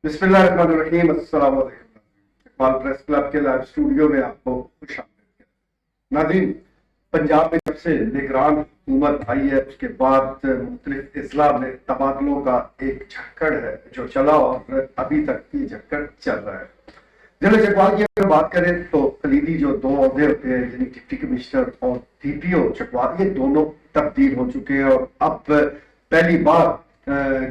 बिस्मिल्लाहिर्रहमानिर्रहीम। अस्सलाम वालेकुम। इकबाल प्रेस क्लब के लाइव स्टूडियो में आपको खुश आमदीद। नाज़रीन, पंजाब में जब से निगरान हुकूमत आई है उसके बाद मुख्तलिफ अजला में तबादलों का एक झक्कड़ है जो चला और अभी तक ये झक्कड़ चल रहा है। जिला चकवाल की अगर बात करें तो कलीदी जो दो अहदे होते हैं यानी डिप्टी कमिश्नर और डीपीओ चकवाल, ये दोनों तब्दील हो चुके हैं और अब पहली बार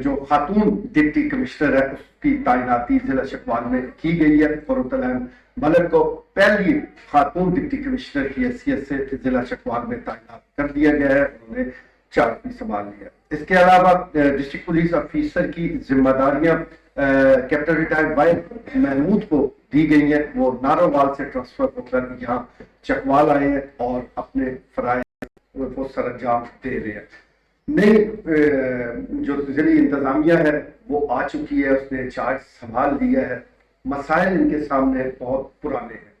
जो खातून डिप्टी कमिश्नर है उसकी तैनाती जिला चकवाल में की गई है। फरूतलैन मलक को पहली खातून डिप्टी कमिश्नर की हैसियत से जिला चकवाल में तैनात कर दिया गया है। उन्होंने चार्ज भी संभाल लिया। इसके अलावा डिस्ट्रिक्ट पुलिस ऑफिसर की जिम्मेदारियां कैप्टन रिटायर्ड वाई महमूद को दी गई है। वो नारोवाल से ट्रांसफर होकर यहाँ चकवाल आए हैं और अपने फराइज को सरअंजाम दे रहे हैं। नई जो जिली इंतजामिया है वो आ चुकी है, उसने चार्ज संभाल लिया है। मसाइल इनके सामने बहुत पुराने हैं।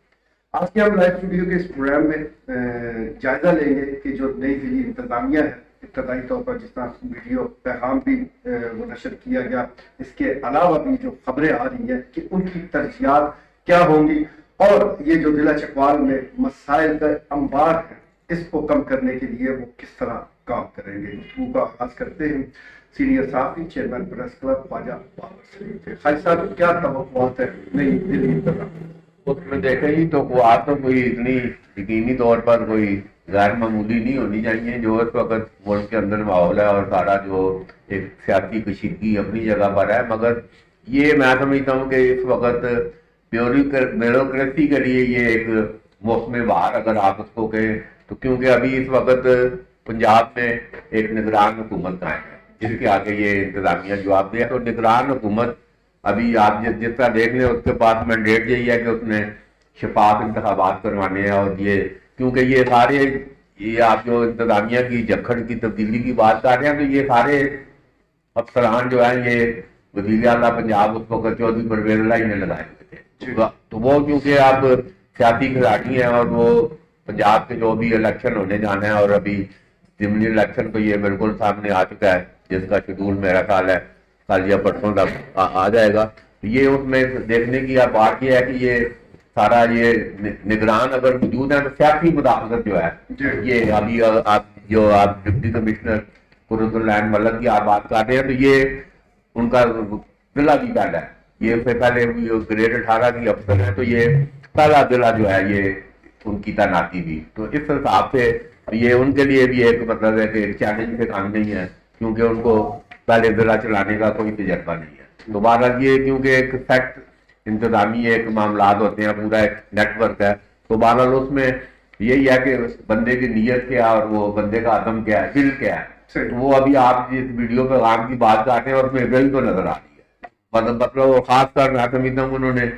आज के हम लाइव स्टूडियो के इस प्रोग्राम में जायजा लेंगे कि जो नई जिली इंतजामिया है, इब्तदाई तौर पर जिस तरह वीडियो पैगाम भी वो नशर किया गया, इसके अलावा भी जो खबरें आ रही हैं कि उनकी तरजीहात क्या होंगी और ये जो जिला चकवाल में मसाइल का अंबार है इसको कम करने के लिए वो किस तरह काम करेंगे। गुफ्तगू का आगाज करते हैं सीनियर साहबी chairman press club Khawaja Babar Saleem से। खालिद साहब, क्या तवक्कुआत है नई दिल्ली इंतजामिया? उसमें देखें ही तो वो आप तो कोई इतनी यकीनी तौर पर कोई गैर मामूली नहीं होनी चाहिए। जो इस वक्त मुल्क के अंदर माहौल है और सारा जो एक सियासी कशीदगी अपनी जगह पर है, मगर ये मैं समझता हूँ कि इस वक्त ब्यूरोक्रेसी के लिए ये एक मौसम बहार अगर आप उसको कहें तो, क्योंकि अभी इस वक्त पंजाब में एक निगरान हुकूमत कायम है जिसके आगे ये इंतजामिया जवाब दे। तो निगरान हुकूमत अभी आप जिस तरह देख लें उसके पास मैंडेट यही है कि उसने शफाफ इंतखाबात करवाने हैं। और ये क्योंकि ये सारे ये आप जो इंतजामिया की जखड़ की तब्दीली की बात कर रहे हैं तो ये सारे अफसरान जो है ये वज़ीर आला पंजाब उस वक्त चौधरी परवेज लाई ने लगाए हुए थे। तो वो क्योंकि आप सियासी खिलाड़ी हैं और वो पंजाब के जो भी इलेक्शन होने जाना है और अभी जिमनी इलेक्शन तो ये बिल्कुल सामने आ चुका है जिसका शेड्यूल मेरा ख्याल है कल या परसों तक आ जाएगा। तो ये उसमें देखने की बात ये है कि ये सारा ये निगरान अगर मौजूद है तो सियासी मुदाखलत जो है ये अभी आप डिप्टी कमिश्नर फरूतलैन मलक की आप बात कर रहे हैं तो ये उनका जिला भी पहला है। ये पहले ग्रेड 18 की अफसर है तो ये पहला जिला जो है ये उनकी तैनाती भी। तो इस हिसाब से ये उनके लिए भी एक मतलब है कि एक चैलेंज से काम नहीं है क्योंकि उनको पहले जिला चलाने का कोई तजर्बा नहीं है। तो बहरहाल ये क्योंकि एक फैक्ट इंतजामी एक मामला होते हैं, पूरा एक नेटवर्क है, तो बहरहाल उसमें यही है कि बंदे की नीयत क्या और वो बंदे का आदम क्या है, दिल क्या है। तो वो अभी आप जिस वीडियो पे काम की बात करते हैं और उसमें दिल तो नजर आ रही है। मतलब खासकर मैं समझता हूँ उन्होंने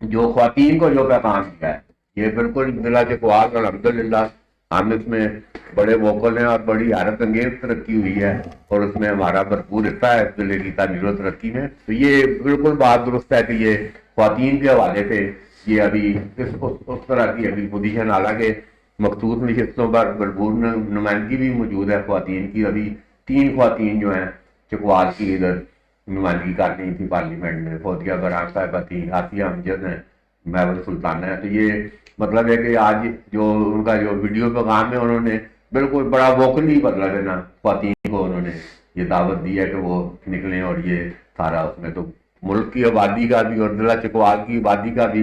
जो ख्वातीन को जो पैगाम दिया है ये बिल्कुल जिला चकवाल अल्हम्दुलिल्लाह हम इसमें बड़े वोकल हैं और बड़ी हैरत अंगेज तरक्की हुई है और उसमें हमारा भरपूर हिस्सा है जिले की तामीर और तरक्की में। तो ये बिल्कुल बात दुरुस्त है कि ये ख्वातीन के हवाले से ये अभी उस तरह की अभी पोजीशन, हालांकि मखसूस नशिस्तों पर भरपूर नुमाइंदगी भी मौजूद है ख्वातीन की। अभी 3 ख्वातीन जो हैं चकवाल की इधर नुमाइंदगी कर रही थी पार्लियामेंट में। फौजिया बराम साहिबा थी, आसिया अमजद हैं, महबूब सुल्ताना है। तो ये मतलब है कि आज जो उनका जो वीडियो पैगाम है उन्होंने बिल्कुल बड़ा वोकली मतलब है ना ख्वातीन को उन्होंने ये दावत दी है कि वो निकलें और ये सारा उसमें तो मुल्क की आबादी का भी और जिला चकवाल की आबादी का भी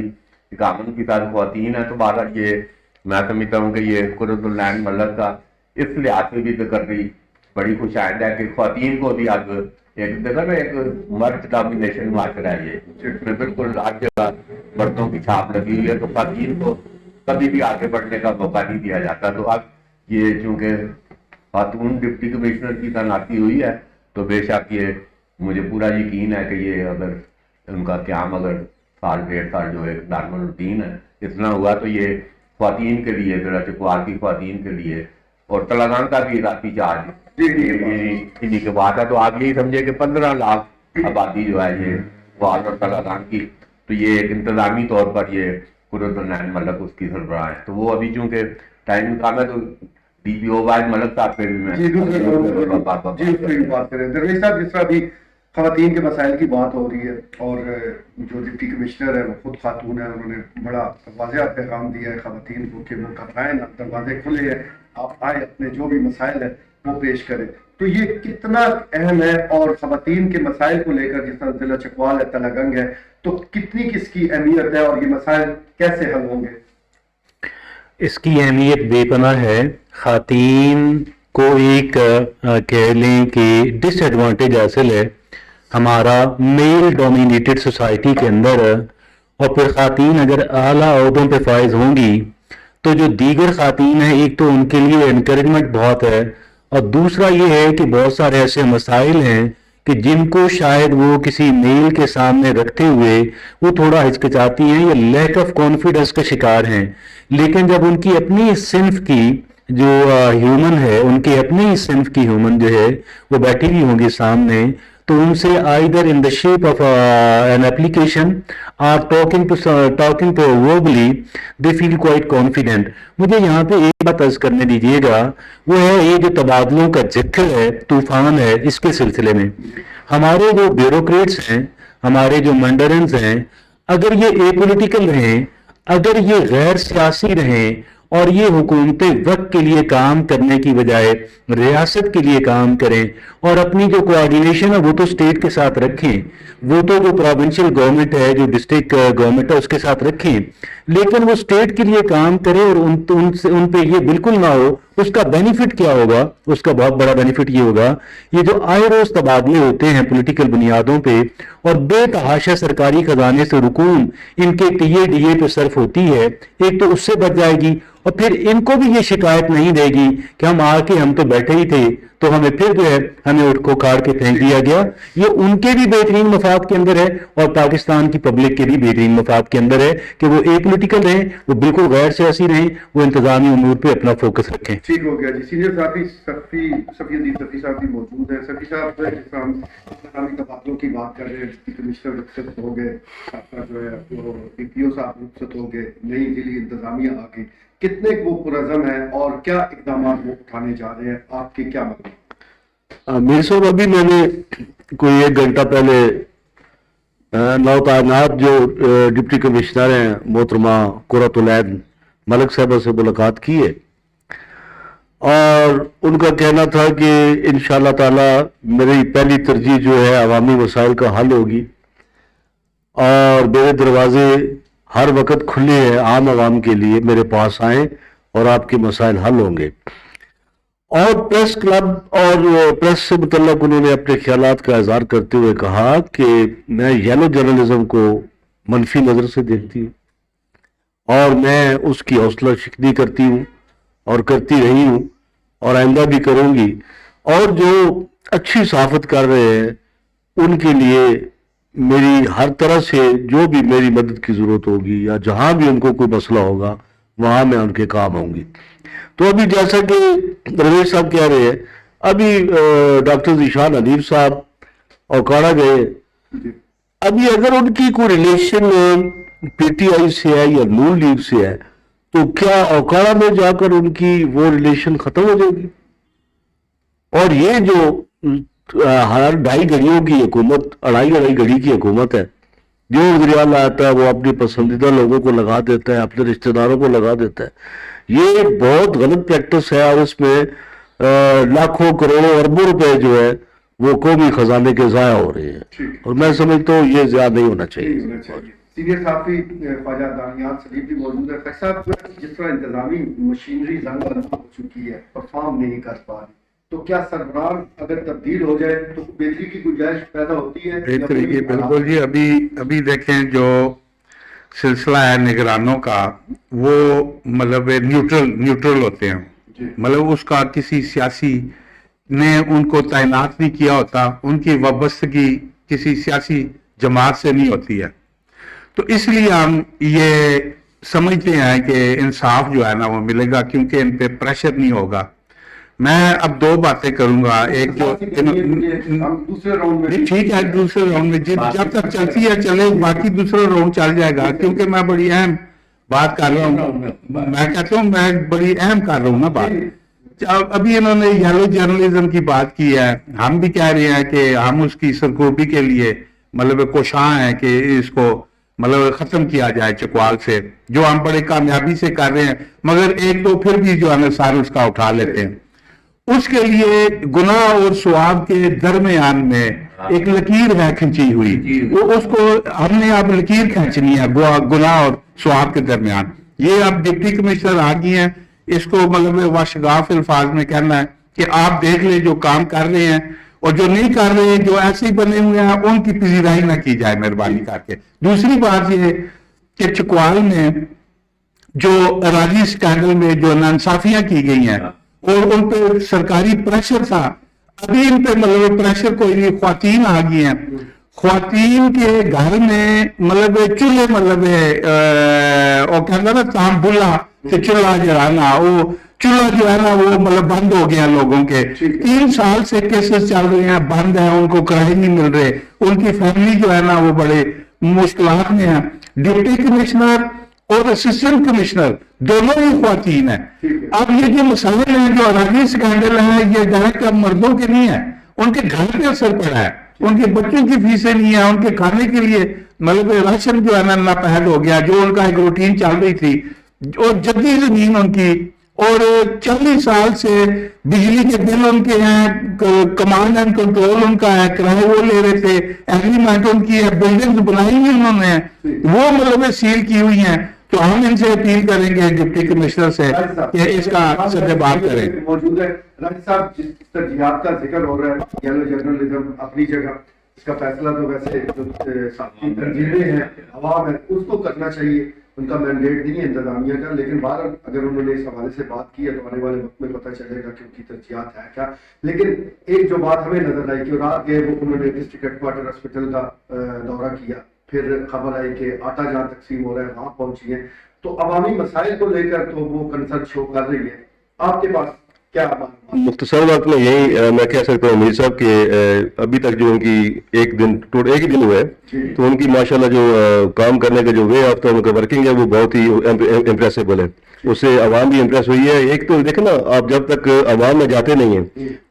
इकामन की सारी ख्वातीन है। तो बहरहाल ये मैं समझता हूँ कि ये फरूतलैन मलक का इस लिहाज से भी तकर्री बड़ी खुशाइंद है कि ख्वातीन को भी अब एक देखा ना एक मर्द डोमिनेशन माशरा है ये, जिसमें बिल्कुल हर जगह मर्दों की छाप लगी हुई है। तो ख्वातीन को कभी भी आगे बढ़ने का मौका नहीं दिया जाता। तो अब ये चूंकि खातून डिप्टी कमिश्नर की तैनाती हुई है तो बेशक ये मुझे पूरा यकीन है कि ये अगर उनका क्याम अगर साल 1.5 साल जो एक नॉर्मल रूटीन है इतना हुआ तो ये ख्वातीन के लिए जिला चकवाल की ख्वातीन के लिए और तेलंगाना का भी इजाफी चार्ज इन्हीं के बाद है। तो आप यही समझे कि 15 लाख आबादी जो है ये वाल और तेलंगाना की, तो ये एक इंतजामी तौर पर ये फरूतलैन मलक उसकी सरबराह है। तो वो अभी चूंकि टाइम कम है तो डीपीओ वाइज मलक साहब पे भी मैं बात करें। दरवेश साहब, जिस तरह भी خواتین کے مسائل کی بات ہو رہی ہے اور جو ڈپٹی کمشنر ہے وہ خود خاتون ہے, انہوں نے بڑا واضح پیغام دیا ہے خواتین کو کہ وہ گھبرائیں نہ, دروازے کھلے ہیں, آپ آئے اپنے جو بھی مسائل ہیں وہ پیش کریں. تو یہ کتنا اہم ہے, اور خواتین کے مسائل کو لے کر جس طرح ضلع چکوال ہے, تلہ گنگ ہے, تو کتنی کس کی اہمیت ہے اور یہ مسائل کیسے حل ہوں گے؟ اس کی اہمیت بے پناہ ہے. خواتین کو ایک کہہ لیں کہ ڈس ایڈوانٹیج حاصل ہے ہمارا میل ڈومینیٹڈ سوسائٹی کے اندر, اور پھر خواتین اگر اعلیٰ عہدوں پہ فائز ہوں گی تو جو دیگر خواتین ہیں, ایک تو ان کے لیے انکریجمنٹ بہت ہے, اور دوسرا یہ ہے کہ بہت سارے ایسے مسائل ہیں کہ جن کو شاید وہ کسی میل کے سامنے رکھتے ہوئے وہ تھوڑا ہچکچاتی ہیں یا لیک آف کانفیڈنس کا شکار ہیں, لیکن جب ان کی اپنی صنف کی جو ہیومن ہے, ان کے اپنی صنف کی ہیومن جو ہے وہ بیٹھی ہوئی ہوں گی سامنے, تو ان سے either in the shape of an application or talking to verbally they feel quite confident. مجھے یہاں پہ ایک بات عرض کرنے دیجیے گا, وہ ہے یہ جو تبادلوں کا جھکڑ ہے, طوفان ہے, اس کے سلسلے میں ہمارے جو بیوروکریٹس ہیں, ہمارے جو منڈرنز ہیں, اگر یہ اے پولیٹیکل رہیں, اگر یہ غیر سیاسی رہیں, اور یہ حکومتیں وقت کے لیے کام کرنے کی بجائے ریاست کے لیے کام کریں, اور اپنی جو کوآرڈینیشن ہے وہ تو اسٹیٹ کے ساتھ رکھیں, وہ تو جو پروونشل گورنمنٹ ہے, جو ڈسٹرکٹ گورنمنٹ ہے, اس کے ساتھ رکھیں, لیکن وہ اسٹیٹ کے لیے کام کرے اور ان پہ یہ بالکل نہ ہو. اس کا بینیفٹ کیا ہوگا؟ اس کا بہت بڑا بینیفٹ یہ ہوگا, یہ جو آئے روز تبادلے ہوتے ہیں پولیٹیکل بنیادوں پہ, اور بے تحاشا سرکاری خزانے سے رقوم ان کے ٹی اے پہ صرف ہوتی ہے, ایک تو اس سے بچ جائے گی, اور پھر ان کو بھی یہ شکایت نہیں دے گی کہ ہم آ کے ہم تو بیٹھے ہی تھے تو ہمیں پھر جو ہے ہمیں اٹھ کو کاٹ کے پھینک دیا گیا. یہ ان کے بھی بہترین مفاد کے اندر ہے, اور پاکستان کی پبلک کے بھی بہترین مفاد کے اندر ہے کہ وہ اے پولیٹیکل رہیں, وہ بالکل غیر سیاسی رہیں, وہ انتظامی امور پہ اپنا فوکس رکھیں. ٹھیک ہو گیا جی. سینئر صحافی صفی الدین صفی صاحب بھی موجود ہیں. صفی صاحب جس طرح ہم انتظامی تبادلوں کی بات کر رہے ہیں, ڈپٹی کمشنر رخصت ہو گئے, آپ کا جو ہے وہ ڈی پی او صاحب رخصت ہو گئے, نئی دلی انتظامیہ آ گئی, کتنے وہ پرعزم ہیں اور کیا اقدامات وہ اٹھانے جا رہے ہیں, آپ کے کیا مطلب؟ میر صاحب, ابھی میں نے کوئی 1 گھنٹہ پہلے نو تعینات جو ڈپٹی کمشنر ہیں محترمہ قرۃ العین ملک صاحبہ سے ملاقات کی ہے, اور ان کا کہنا تھا کہ انشاءاللہ تعالی میری پہلی ترجیح جو ہے عوامی مسائل کا حل ہوگی, اور میرے دروازے ہر وقت کھلے ہیں عام عوام کے لیے, میرے پاس آئیں اور آپ کے مسائل حل ہوں گے. اور پریس کلب اور پریس سے متعلق انہوں نے اپنے خیالات کا اظہار کرتے ہوئے کہا کہ میں یلو جرنلزم کو منفی نظر سے دیکھتی ہوں, اور میں اس کی حوصلہ شکنی کرتی ہوں اور کرتی رہی ہوں اور آئندہ بھی کروں گی, اور جو اچھی صحافت کر رہے ہیں ان کے لیے میری ہر طرح سے جو بھی میری مدد کی ضرورت ہوگی, یا جہاں بھی ان کو کوئی مسئلہ ہوگا وہاں میں ان کے کام ہوں گی. تو ابھی جیسا کہ رویش صاحب کہہ رہے ہیں, ابھی ڈاکٹر ذیشان حنیف صاحب اوکاڑا گئے, ابھی اگر ان کی کوئی ریلیشن پی ٹی آئی سے ہے یا نون لیگ سے ہے, تو کیا اوکاڑا میں جا کر ان کی وہ ریلیشن ختم ہو جائے گی؟ اور یہ جو ہر 2.5 گھڑیوں کی حکومت, 2.5 گھڑی کی حکومت ہے, جو وزیراعلیٰ آتا ہے وہ اپنی پسندیدہ لوگوں کو لگا دیتا ہے, اپنے رشتہ داروں کو لگا دیتا ہے. یہ بہت غلط پریکٹس ہے, اور اس میں لاکھوں کروڑوں اربوں روپے جو ہے وہ قومی خزانے کے ضائع ہو رہے ہیں, اور میں سمجھتا ہوں یہ زیادہ نہیں ہونا چاہیے. سینئر صحافی خواجہ دانیال سلیم بھی موجود ہے. صاحب جس طرح انتظامی مشینری زنگ ہو چکی ہے, پرفارم نہیں کر پا رہی, تو کیا سربراہ اگر تبدیل ہو جائے تو بہتری کی گنجائش پیدا ہوتی ہے؟ بالکل جی. ابھی دیکھیں جو سلسلہ ہے نگرانوں کا, وہ مطلب نیوٹرل ہوتے ہیں, مطلب اس کا کسی سیاسی نے ان کو تعینات نہیں کیا ہوتا, ان کی وابستگی کسی سیاسی جماعت سے نہیں ہوتی ہے. تو اس لیے ہم یہ سمجھتے ہیں کہ انصاف جو ہے نا وہ ملے گا, کیونکہ ان پہ پریشر نہیں ہوگا. میں اب 2 باتیں کروں گا. ایک جو ٹھیک ہے, دوسرے راؤنڈ میں جب تک چلتی ہے چلے, باقی دوسرا راؤنڈ چل جائے گا, کیونکہ میں بڑی اہم بات کر رہا ہوں. میں کہتا ہوں میں بڑی اہم کر رہا ہوں نا بات. अभी इन्होंने येलो जर्नलिज्म की बात की है, हम भी कह रहे हैं कि हम उसकी सरकोबी के लिए मतलब कोशां है कि इसको मतलब खत्म किया जाए चकवाल से, जो हम बड़े कामयाबी से कर रहे हैं, मगर एक दो फिर भी जो है ना सार उसका उठा लेते हैं। उसके लिए गुनाह और सवाब के दरमियान में एक लकीर है खींची हुई, वो उसको हमने अब लकीर खींचनी है गुनाह और सवाब के दरमियान। ये अब डिप्टी कमिश्नर आ गई हैं, इसको मतलब वाशगाफ अल्फाज में कहना है कि आप देख ले जो काम कर रहे हैं, और जो नहीं कर रहे हैं, जो ऐसे ही बने हुए हैं, उनकी पजीराई ना की जाए मेहरबानी करके। दूसरी बात ये कि चकवाल में जो अराजी स्कैंडल में जो नाइंसाफियां की गई हैं और उन पे सरकारी प्रेशर था, अभी इन पे मतलब प्रेशर कोई नहीं, ख्वातीन आ गई हैं, ख्वातीन के घर में मतलब चूल्हे मतलब वो कहता ना तांबुला से चूल्हा जलाना, वो चूल्हा जो है ना वो मतलब बंद हो गया लोगों के। 3 साल से केसेस चल रहे हैं, बंद है, उनको किराए नहीं मिल रहे, उनकी फैमिली जो है ना वो बड़े मुश्किलात में है। डिप्टी कमिश्नर और असिस्टेंट कमिश्नर दोनों ही ख्वातीन है। अब ये जो मसाइल हैं, जो अराजी स्कैंडल है, ये डायरेक्ट अब मर्दों के नहीं है, उनके घर पे असर पड़ा है, उनके बच्चों की फीसें नहीं है, उनके खाने के लिए मतलब राशन जो है ना नापहल हो गया, जो उनका एक रूटीन चल रही थी, और जद्दी जमीन उनकी, और 40 साल से बिजली के बिल उनके हैं, कमांड एंड कंट्रोल उनका है, किराए वो ले रहे थे, एग्रीमेंट उनकी है, बिल्डिंग्स बनाई हुई उन्होंने, वो मतलब सील की हुई हैं। तो हम इनसे अपील करेंगे डिप्टी कमिश्नर से कि इसका सद्भाव करें। मौजूद है राज साहब, जिस तरजीहात का जिक्र हो रहा है, येलो जर्नलिज्म अपनी जगह, इसका फैसला तो वैसे जो साथी तरजीहें हैं, अवाम है, उसको करना चाहिए, उनका मैंडेट नहीं है इंतजामिया का। लेकिन बाहर अगर उन्होंने इस हवाले से बात की है तो आने वाले वक्त में पता चलेगा कि उनकी तरजीहात है क्या। लेकिन एक जो बात हमें नजर आई कि रात गए वो उन्होंने डिस्ट्रिक्ट हेडक्वार्टर हॉस्पिटल का दौरा किया, फिर खबर आई कि आटा जहाँ तकसीम हो रहा है वहां पहुंची है, तो अवामी मसाइल को लेकर तो वो कंसर्न शो कर रही है। आपके पास क्या मुख्तसर वक्त में यही मैं कह सकता हूँ मीर साहब के अभी तक जो उनकी एक ही दिन हुआ है, तो उनकी माशाल्लाह जो काम करने का जो वे ऑफ उनका वर्किंग है वो बहुत ही इम्प्रेसिबल है, उससे आवाम भी इम्प्रेस हुई है। एक तो देखे ना आप, जब तक आवाम में जाते नहीं है,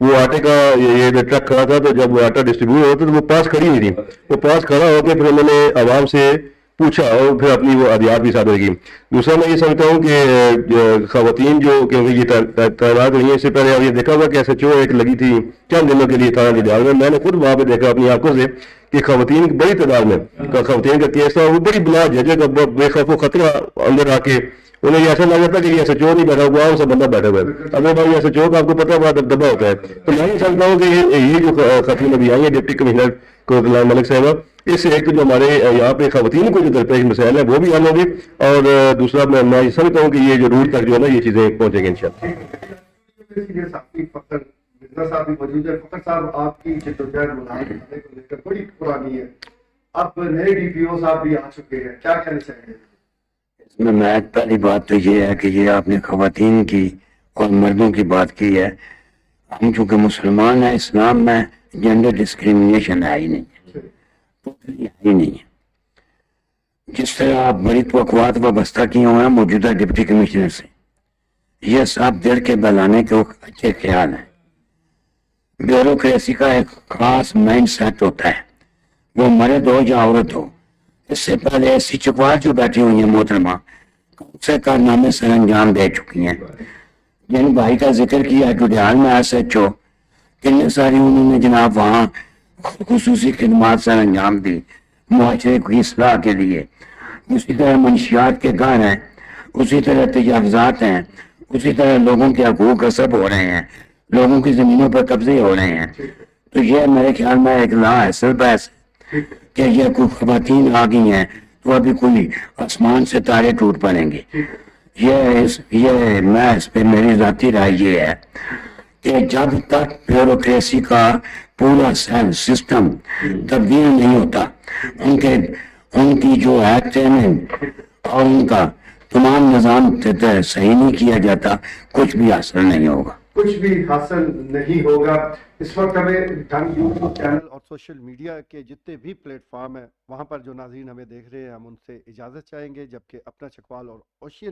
वो आटे का ये ट्रक खड़ा था, तो जब वो आटा डिस्ट्रीब्यूट होता तो वो पास खड़ी हुई थी, वो पास खड़ा होकर फिर उन्होंने आवाम से पूछा और फिर अपनी वो अदियात भी सादर की। दूसरा मैं ये समझता हूँ कि खवातीन जो क्योंकि ये तैनात हुई है, इससे पहले अब ये देखा हुआ कि SHO एक लगी थी चंद दिनों के लिए थाना जलाल में, मैंने खुद वहाँ पे देखा अपनी आंखों से कि खवातीन की बड़ी तादाद में खवातीन का केस था, वो बड़ी बिला जगह का बेखौफ खतरा अंदर आके उन्हें ऐसा लग जाता कि ये SHO नहीं बैठा हुआ, उनसे बंदा बैठा हुआ है। अगर भाई SHO का आपको पता बड़ा दबदबा होता है, तो मैं ये समझता हूँ कि ये जो खतरे अभी आई है डिप्टी कमिश्नर कुर्तुल मलिक साहबा, इससे एक तो जो हमारे यहाँ पे खवातीन को जो दरपेश मसाइल है वो भी हल होगी, और दूसरा मैं समझता हूँ कि ये जो रूट तक जो है ना ये चीजें पहुंचेंगी इंशाल्लाह। मिर्जा साहब भी मौजूद है। फखर साहब, आपकी जद्दोजहद मुनाफे को लेकर बड़ी पुरानी है, अब नए DPO साहब भी आ चुके हैं, क्या कहना चाहेंगे? इसमें मैं पहली बात तो ये है कि ये आपने खवातीन की और मर्दों की बात की है। हम चूंकि मुसलमान हैं, इस्लाम में जेंडर डिस्क्रिमिनेशन है ही नहीं, है ही नहीं है। जिस तरह आप बड़ी तवक्कुआत वाबस्ता किए हुए हैं मौजूदा डिप्टी कमिश्नर से, यह सब दिल के बहलाने के अच्छे ख्याल हैं। ब्यूरोक्रेसी का एक खास माइंड सेट होता है, वो मर्द हो या औरत हो। इससे पहले ऐसी चकवाल जो बैठी हुई है मोहतरमा, से कारनामे सर अंजाम दे चुकी हैं। जिन भाई का जिक्र किया गुडियाल में SHO, कितने सारी उन्होंने जनाब वहाँ खुसूसी खिदमात सर अंजाम दी मुआशरे की इस्लाह के लिए। उसी तरह मंशियात के घर हैं, उसी तरह तजावजात हैं, उसी तरह लोगों के हकूक गसब हो रहे हैं, लोगों की जमीनों पर कब्जे हो रहे हैं। तो ये मेरे ख्याल में एक लाहसल बहस कि ये कोई खवातीन आ गई हैं तो अभी कोई आसमान से तारे टूट पड़ेंगे। ये मैं इस पे मेरी जाती राय ये है कि जब तक ब्यूरोक्रेसी का पूरा सिस्टम तब्दील नहीं होता, उनकी जो है ट्रेनिंग और उनका तमाम निज़ाम सही नहीं किया जाता, कुछ भी हासिल नहीं होगा, कुछ भी हासिल नहीं होगा। इस वक्त हमें ढंग यूट्यूब चैनल और सोशल मीडिया के जितने भी प्लेटफॉर्म है वहां पर जो नाज़रीन हमें देख रहे हैं, हम उनसे इजाज़त चाहेंगे, जबकि अपना चकवाल और ओशियन